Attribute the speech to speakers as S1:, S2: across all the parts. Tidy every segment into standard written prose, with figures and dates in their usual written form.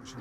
S1: Kim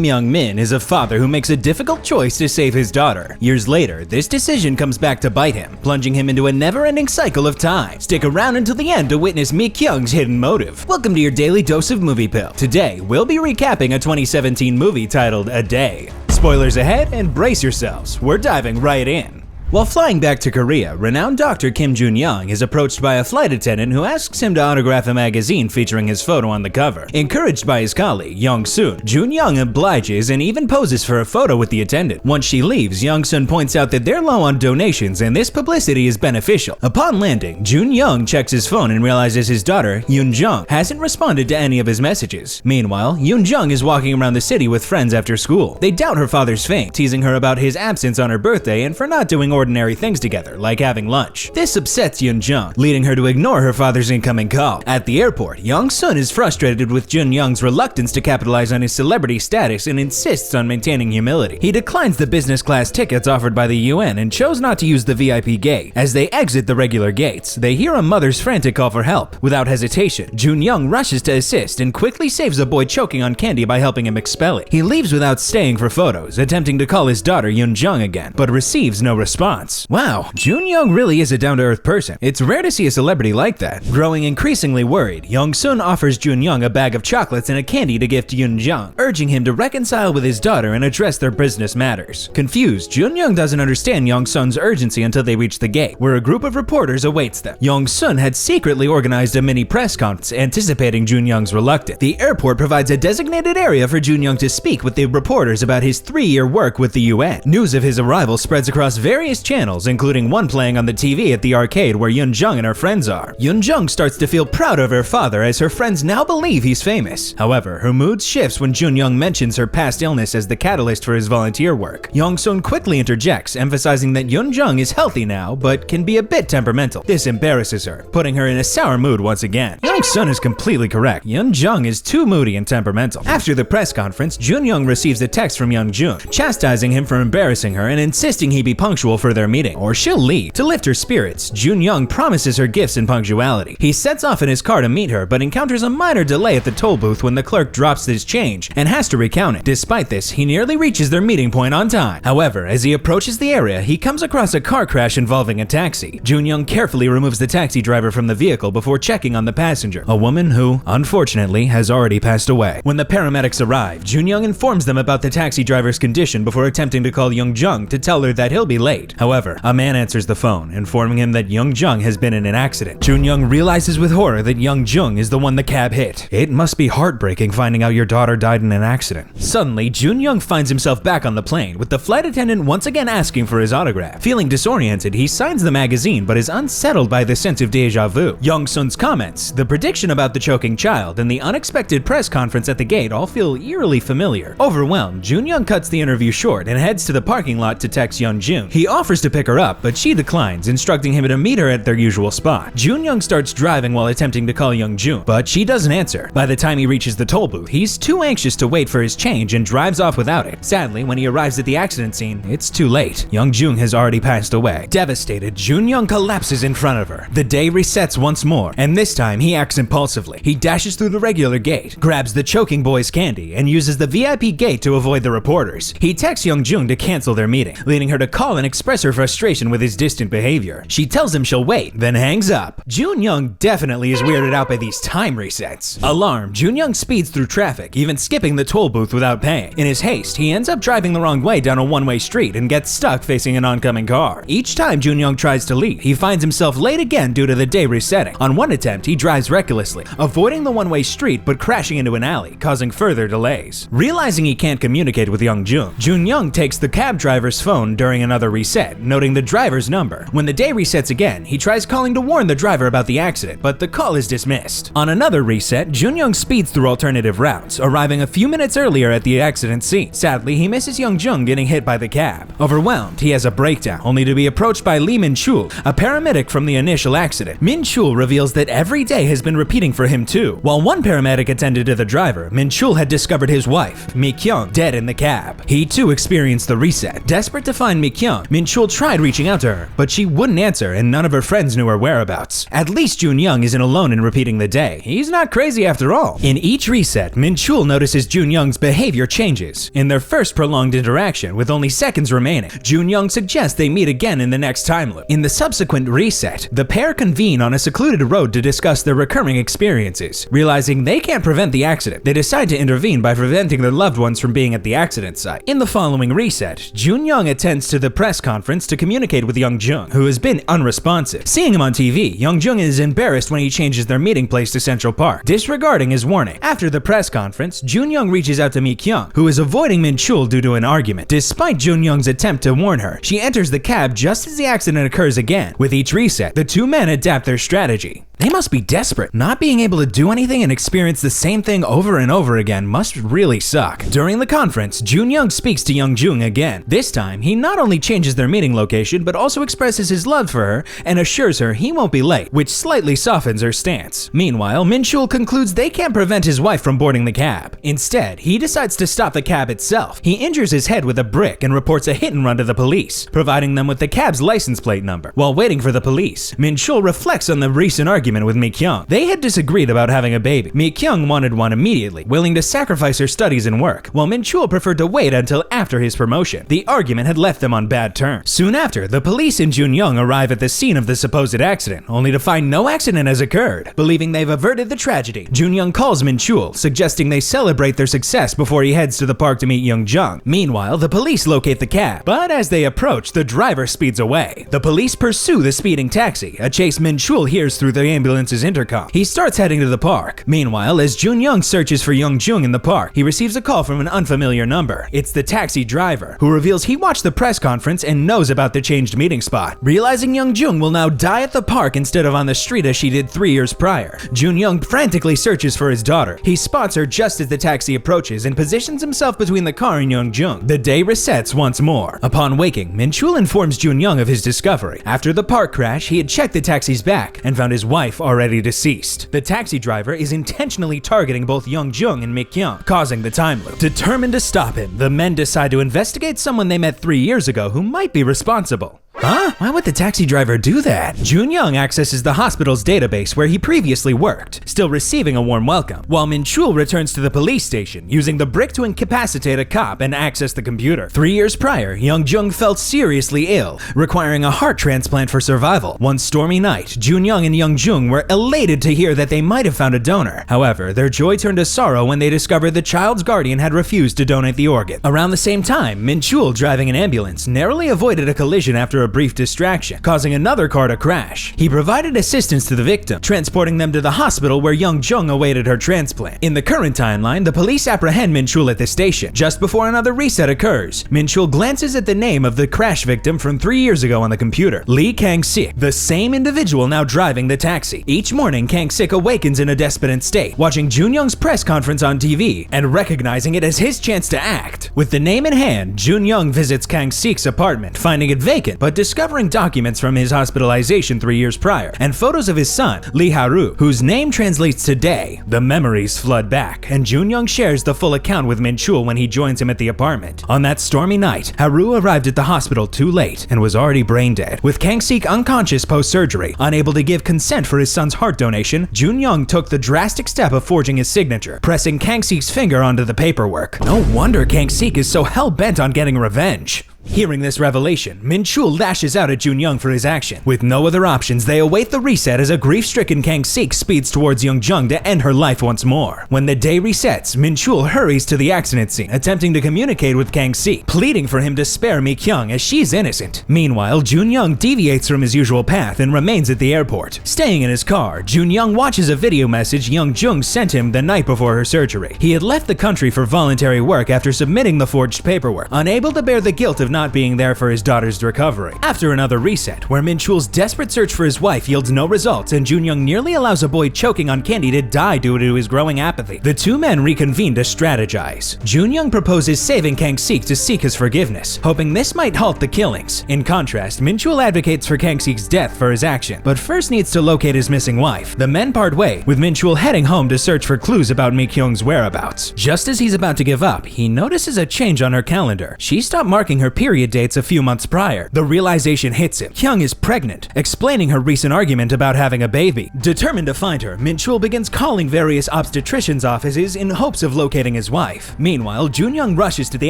S1: Myung-min is a father who makes a difficult choice to save his daughter. Years later, this decision comes back to bite him, plunging him into a never-ending cycle of time. Stick around until the end to witness Mi-kyung's hidden motive. Welcome to your daily dose of Movie Pill. Today, we'll be recapping a 2017 movie titled A Day. Spoilers ahead, and brace yourselves, we're diving right in. While flying back to Korea, renowned Dr. Kim Jun-young is approached by a flight attendant who asks him to autograph a magazine featuring his photo on the cover. Encouraged by his colleague, Young-soon, Jun-young obliges and even poses for a photo with the attendant. Once she leaves, Young-soon points out that they're low on donations and this publicity is beneficial. Upon landing, Jun-young checks his phone and realizes his daughter, Yoon-jung, hasn't responded to any of his messages. Meanwhile, Yoon-jung is walking around the city with friends after school. They doubt her father's fame, teasing her about his absence on her birthday and for not doing ordinary things together, like having lunch. This upsets Yoon-jung, leading her to ignore her father's incoming call. At the airport, Young-soon is frustrated with Jun-young's reluctance to capitalize on his celebrity status and insists on maintaining humility. He declines the business class tickets offered by the UN and chose not to use the VIP gate. As they exit the regular gates, they hear a mother's frantic call for help. Without hesitation, Jun-young rushes to assist and quickly saves a boy choking on candy by helping him expel it. He leaves without staying for photos, attempting to call his daughter Yoon-jung again, but receives no response. Wow, Jun-young really is a down-to-earth person. It's rare to see a celebrity like that. Growing increasingly worried, Young-soon offers Jun-young a bag of chocolates and a candy to give to Yoon-jung, urging him to reconcile with his daughter and address their business matters. Confused, Jun-young doesn't understand Young-soon's urgency until they reach the gate, where a group of reporters awaits them. Young-soon had secretly organized a mini press conference anticipating Jun-young's reluctance. The airport provides a designated area for Jun-young to speak with the reporters about his 3-year work with the UN. News of his arrival spreads across various channels, including one playing on the TV at the arcade where Yoon-jung and her friends are. Yoon-jung starts to feel proud of her father as her friends now believe he's famous. However, her mood shifts when Jun-young mentions her past illness as the catalyst for his volunteer work. Young-soon quickly interjects, emphasizing that Yoon-jung is healthy now, but can be a bit temperamental. This embarrasses her, putting her in a sour mood once again. Young-soon is completely correct. Yoon-jung is too moody and temperamental. After the press conference, Jun-young receives a text from Young-jun, chastising him for embarrassing her and insisting he be punctual for their meeting, or she'll leave. To lift her spirits, Jun-young promises her gifts and punctuality. He sets off in his car to meet her, but encounters a minor delay at the toll booth when the clerk drops his change and has to recount it. Despite this, he nearly reaches their meeting point on time. However, as he approaches the area, he comes across a car crash involving a taxi. Jun-young carefully removes the taxi driver from the vehicle before checking on the passenger, a woman who, unfortunately, has already passed away. When the paramedics arrive, Jun-young informs them about the taxi driver's condition before attempting to call Yoon-jung to tell her that he'll be late. However, a man answers the phone, informing him that Yoon-jung has been in an accident. Jun-young realizes with horror that Yoon-jung is the one the cab hit. It must be heartbreaking finding out your daughter died in an accident. Suddenly, Jun-young finds himself back on the plane, with the flight attendant once again asking for his autograph. Feeling disoriented, he signs the magazine but is unsettled by the sense of deja vu. Young-soon's comments, the prediction about the choking child, and the unexpected press conference at the gate all feel eerily familiar. Overwhelmed, Jun-young cuts the interview short and heads to the parking lot to text Yoon-jun. He offers to pick her up, but she declines, instructing him to meet her at their usual spot. Jun-young starts driving while attempting to call Yoon-jun, but she doesn't answer. By the time he reaches the toll booth, he's too anxious to wait for his change and drives off without it. Sadly, when he arrives at the accident scene, it's too late. Yoon-jun has already passed away. Devastated, Jun-young collapses in front of her. The day resets once more, and this time he acts impulsively. He dashes through the regular gate, grabs the choking boy's candy, and uses the VIP gate to avoid the reporters. He texts Yoon-jun to cancel their meeting, leading her to call and express her frustration with his distant behavior. She tells him she'll wait, then hangs up. Jun-young definitely is weirded out by these time resets. Alarmed, Jun-young speeds through traffic, even skipping the toll booth without paying. In his haste, he ends up driving the wrong way down a one-way street and gets stuck facing an oncoming car. Each time Jun-young tries to leave, he finds himself late again due to the day resetting. On one attempt, he drives recklessly, avoiding the one-way street but crashing into an alley, causing further delays. Realizing he can't communicate with Yoon-jun, Jun-young takes the cab driver's phone during another reset, noting the driver's number. When the day resets again, he tries calling to warn the driver about the accident, but the call is dismissed. On another reset, Jun-young speeds through alternative routes, arriving a few minutes earlier at the accident scene. Sadly, he misses Yoon-jun getting hit by the cab. Overwhelmed, he has a breakdown, only to be approached by Lee Min-chul, a paramedic from the initial accident. Min-chul reveals that every day has been repeating for him too. While one paramedic attended to the driver, Min-chul had discovered his wife, Mi-kyung, dead in the cab. He too experienced the reset. Desperate to find Mi-kyung, Min-chul Min-chul tried reaching out to her, but she wouldn't answer and none of her friends knew her whereabouts. At least Jun-young isn't alone in repeating the day. He's not crazy after all. In each reset, Min-chul notices Jun-young's behavior changes. In their first prolonged interaction, with only seconds remaining, Jun-young suggests they meet again in the next time loop. In the subsequent reset, the pair convene on a secluded road to discuss their recurring experiences. Realizing they can't prevent the accident, they decide to intervene by preventing their loved ones from being at the accident site. In the following reset, Jun-young attends to the press conference to communicate with Young-jung, who has been unresponsive. Seeing him on TV, Young-jung is embarrassed when he changes their meeting place to Central Park, disregarding his warning. After the press conference, Jun-young reaches out to Mi-kyung, who is avoiding Min-chul due to an argument. Despite Jun-young's attempt to warn her, she enters the cab just as the accident occurs again. With each reset, the two men adapt their strategy. They must be desperate. Not being able to do anything and experience the same thing over and over again must really suck. During the conference, Jun-young speaks to Young-jung again. This time, he not only changes their meeting location, but also expresses his love for her and assures her he won't be late, which slightly softens her stance. Meanwhile, Min-chul concludes they can't prevent his wife from boarding the cab. Instead, he decides to stop the cab itself. He injures his head with a brick and reports a hit and run to the police, providing them with the cab's license plate number. While waiting for the police, Min-chul reflects on the recent argument with Mi-kyung. They had disagreed about having a baby. Mi-kyung wanted one immediately, willing to sacrifice her studies and work, while Min-chul preferred to wait until after his promotion. The argument had left them on bad terms. Soon after, the police and Jun-young arrive at the scene of the supposed accident, only to find no accident has occurred. Believing they've averted the tragedy, Jun-young calls Min-chul, suggesting they celebrate their success before he heads to the park to meet Young-jung. Meanwhile, the police locate the cab, but as they approach, the driver speeds away. The police pursue the speeding taxi, a chase Min-chul hears through the ambulance's intercom. He starts heading to the park. Meanwhile, as Jun-young searches for Young-jung in the park, he receives a call from an unfamiliar number. It's the taxi driver, who reveals he watched the press conference and knows about the changed meeting spot. Realizing Young-jung will now die at the park instead of on the street as she did 3 years prior, Jun-young frantically searches for his daughter. He spots her just as the taxi approaches and positions himself between the car and Young-jung. The day resets once more. Upon waking, Min-chul informs Jun-young of his discovery. After the park crash, he had checked the taxi's back and found his wife already deceased. The taxi driver is intentionally targeting both Young-jung and Mi-kyung, causing the time loop. Determined to stop him, the men decide to investigate someone they met 3 years ago who might be responsible. Huh? Why would the taxi driver do that? Jun-young accesses the hospital's database where he previously worked, still receiving a warm welcome, while Min-chul returns to the police station, using the brick to incapacitate a cop and access the computer. 3 years prior, Young-jung felt seriously ill, requiring a heart transplant for survival. One stormy night, Jun-young and Young-jung were elated to hear that they might have found a donor. However, their joy turned to sorrow when they discovered the child's guardian had refused to donate the organ. Around the same time, Min-chul, driving an ambulance, narrowly avoided a collision after a brief distraction, causing another car to crash. He provided assistance to the victim, transporting them to the hospital where Young-jung awaited her transplant. In the current timeline, the police apprehend Min-chul at the station. Just before another reset occurs, Min-chul glances at the name of the crash victim from 3 years ago on the computer, Lee Kang-sik, the same individual now driving the taxi. Each morning, Kang-sik awakens in a despondent state, watching Jun-young's press conference on TV and recognizing it as his chance to act. With the name in hand, Jun-young visits Kang-sik's apartment, finding it vacant, but discovering documents from his hospitalization 3 years prior and photos of his son, Lee Haru, whose name translates to day. The memories flood back, and Jun-young shares the full account with Min-chul when he joins him at the apartment. On that stormy night, Haru arrived at the hospital too late and was already brain dead. With Kang-sik unconscious post-surgery, unable to give consent for his son's heart donation, Jun-young took the drastic step of forging his signature, pressing Kang-sik's finger onto the paperwork. No wonder Kang-sik is so hell-bent on getting revenge. Hearing this revelation, Min-chul lashes out at Jun-young for his action. With no other options, they await the reset as a grief-stricken Kang-sik speeds towards Young-jung to end her life once more. When the day resets, Min-chul hurries to the accident scene, attempting to communicate with Kang-sik, pleading for him to spare Mi-kyung as she's innocent. Meanwhile, Jun-young deviates from his usual path and remains at the airport. Staying in his car, Jun-young watches a video message Young-jung sent him the night before her surgery. He had left the country for voluntary work after submitting the forged paperwork, unable to bear the guilt of not being there for his daughter's recovery. After another reset, where Min-chul's desperate search for his wife yields no results and Jun-young nearly allows a boy choking on candy to die due to his growing apathy, the two men reconvene to strategize. Jun-young proposes saving Kang-sik to seek his forgiveness, hoping this might halt the killings. In contrast, Min-chul advocates for Kang-sik's death for his action, but first needs to locate his missing wife. The men part way, with Min-chul heading home to search for clues about Mi-kyung's whereabouts. Just as he's about to give up, he notices a change on her calendar. She stopped marking her period period dates a few months prior. The realization hits him. Kyung is pregnant, explaining her recent argument about having a baby. Determined to find her, Min-chul begins calling various obstetricians' offices in hopes of locating his wife. Meanwhile, Jun-young rushes to the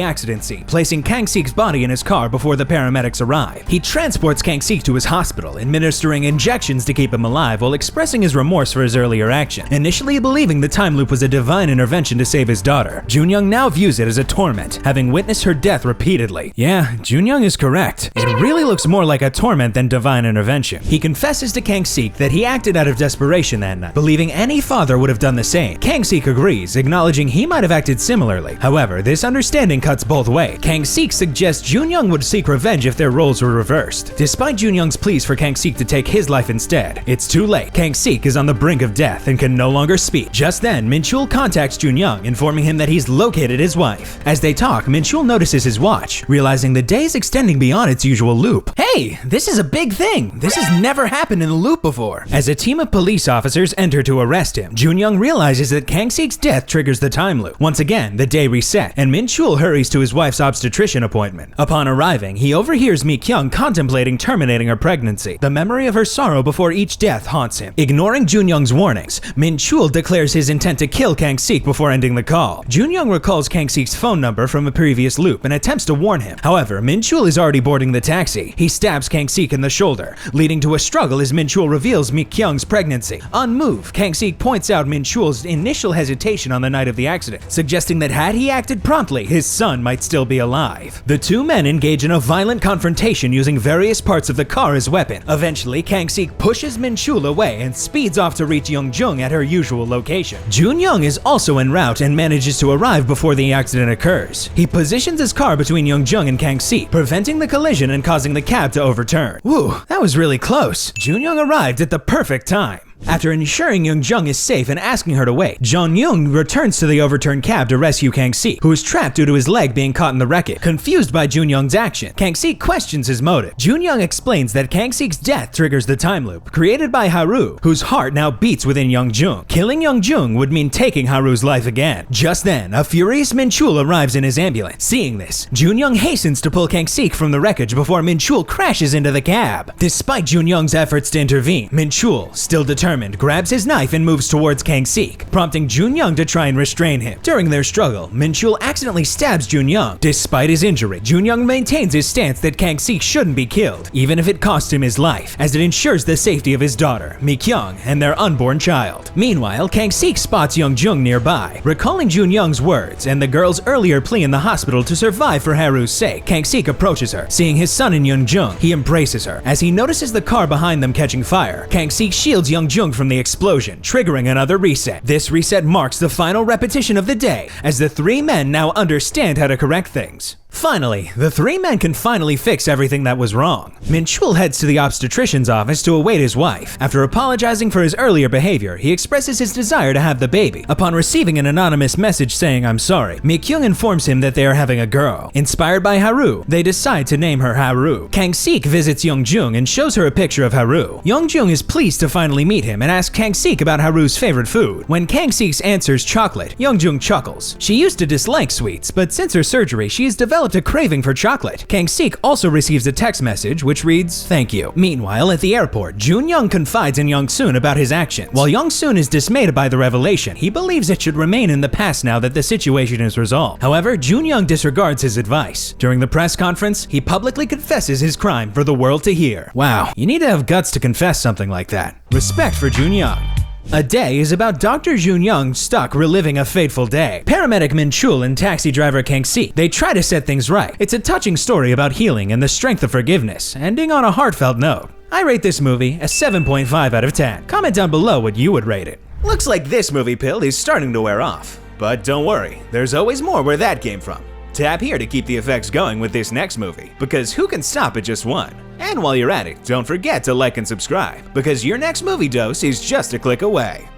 S1: accident scene, placing Kang-sik's body in his car before the paramedics arrive. He transports Kang-sik to his hospital, administering injections to keep him alive while expressing his remorse for his earlier action. Initially believing the time loop was a divine intervention to save his daughter, Jun-young now views it as a torment, having witnessed her death repeatedly. Yeah, Jun-young is correct. It really looks more like a torment than divine intervention. He confesses to Kang-sik that he acted out of desperation that night, believing any father would have done the same. Kang-sik agrees, acknowledging he might have acted similarly. However, this understanding cuts both ways. Kang-sik suggests Jun-young would seek revenge if their roles were reversed. Despite Jun-young's pleas for Kang-sik to take his life instead, it's too late. Kang-sik is on the brink of death and can no longer speak. Just then, Min-chul contacts Jun-young, informing him that he's located his wife. As they talk, Min-chul notices his watch, realizing the day is extending beyond its usual loop. Hey, this is a big thing. This has never happened in the loop before. As a team of police officers enter to arrest him, Jun-young realizes that Kang-sik's death triggers the time loop. Once again, the day resets, and Min-chul hurries to his wife's obstetrician appointment. Upon arriving, he overhears Mi-kyung contemplating terminating her pregnancy. The memory of her sorrow before each death haunts him. Ignoring Jun-young's warnings, Min-chul declares his intent to kill Kang-sik before ending the call. Jun-young recalls Kang-sik's phone number from a previous loop and attempts to warn him. However, Min-chul is already boarding the taxi. He stabs Kang-sik in the shoulder, leading to a struggle as Min-chul reveals Mi-kyung's pregnancy. Unmoved, Kang-sik points out Min-chul's initial hesitation on the night of the accident, suggesting that had he acted promptly, his son might still be alive. The two men engage in a violent confrontation using various parts of the car as weapons. Eventually, Kang-sik pushes Min-chul away and speeds off to reach Young-jung at her usual location. Jun-young is also en route and manages to arrive before the accident occurs. He positions his car between Young-jung and Kang-sik, preventing the collision and causing the cab to overturn. Whew, that was really close. Jun-young arrived at the perfect time. After ensuring Young-jung is safe and asking her to wait, Jun-young returns to the overturned cab to rescue Kang-sik, who is trapped due to his leg being caught in the wreckage. Confused by Jun-young's action, Kang-sik questions his motive. Jun-young explains that Kang-sik's death triggers the time loop, created by Haru, whose heart now beats within Young-jung. Killing Young-jung would mean taking Haru's life again. Just then, a furious Min-chul arrives in his ambulance. Seeing this, Jun-young hastens to pull Kang-sik from the wreckage before Min-chul crashes into the cab. Despite Jun-young's efforts to intervene, Min-chul, still determined, grabs his knife and moves towards Kang-sik, prompting Jun-young to try and restrain him. During their struggle, Min-chul accidentally stabs Jun-young. Despite his injury, Jun-young maintains his stance that Kang-sik shouldn't be killed, even if it costs him his life, as it ensures the safety of his daughter, Mi-kyung, and their unborn child. Meanwhile, Kang-sik spots Young-jung nearby. Recalling Jun-young's words and the girl's earlier plea in the hospital to survive for Haru's sake, Kang-sik approaches her. Seeing his son in Young-jung, he embraces her. As he notices the car behind them catching fire, Kang-sik shields Young-jung from the explosion, triggering another reset. This reset marks the final repetition of the day, as the three men now understand how to correct things. Finally, the three men can finally fix everything that was wrong. Min-chul heads to the obstetrician's office to await his wife. After apologizing for his earlier behavior, he expresses his desire to have the baby. Upon receiving an anonymous message saying "I'm sorry," Mi-kyung informs him that they are having a girl. Inspired by Haru, they decide to name her Haru. Kang-sik visits Young-jung and shows her a picture of Haru. Young-jung is pleased to finally meet him and asks Kang-sik about Haru's favorite food. When Kang-sik answers chocolate, Young-jung chuckles. She used to dislike sweets, but since her surgery, she has developed a craving for chocolate. Kang-sik also receives a text message which reads, "Thank you." Meanwhile, at the airport, Jun-young confides in Young-soon about his actions. While Young-soon is dismayed by the revelation, he believes it should remain in the past now that the situation is resolved. However, Jun-young disregards his advice. During the press conference, he publicly confesses his crime for the world to hear. Wow, you need to have guts to confess something like that. Respect for Jun-young. A Day is about Dr. Jun-young stuck reliving a fateful day. Paramedic Min-chul and taxi driver Kang-sik, they try to set things right. It's a touching story about healing and the strength of forgiveness, ending on a heartfelt note. I rate this movie a 7.5 out of 10. Comment down below what you would rate it. Looks like this movie pill is starting to wear off. But don't worry, there's always more where that came from. Tap here to keep the effects going with this next movie, because who can stop at just one? And while you're at it, don't forget to like and subscribe, because your next movie dose is just a click away.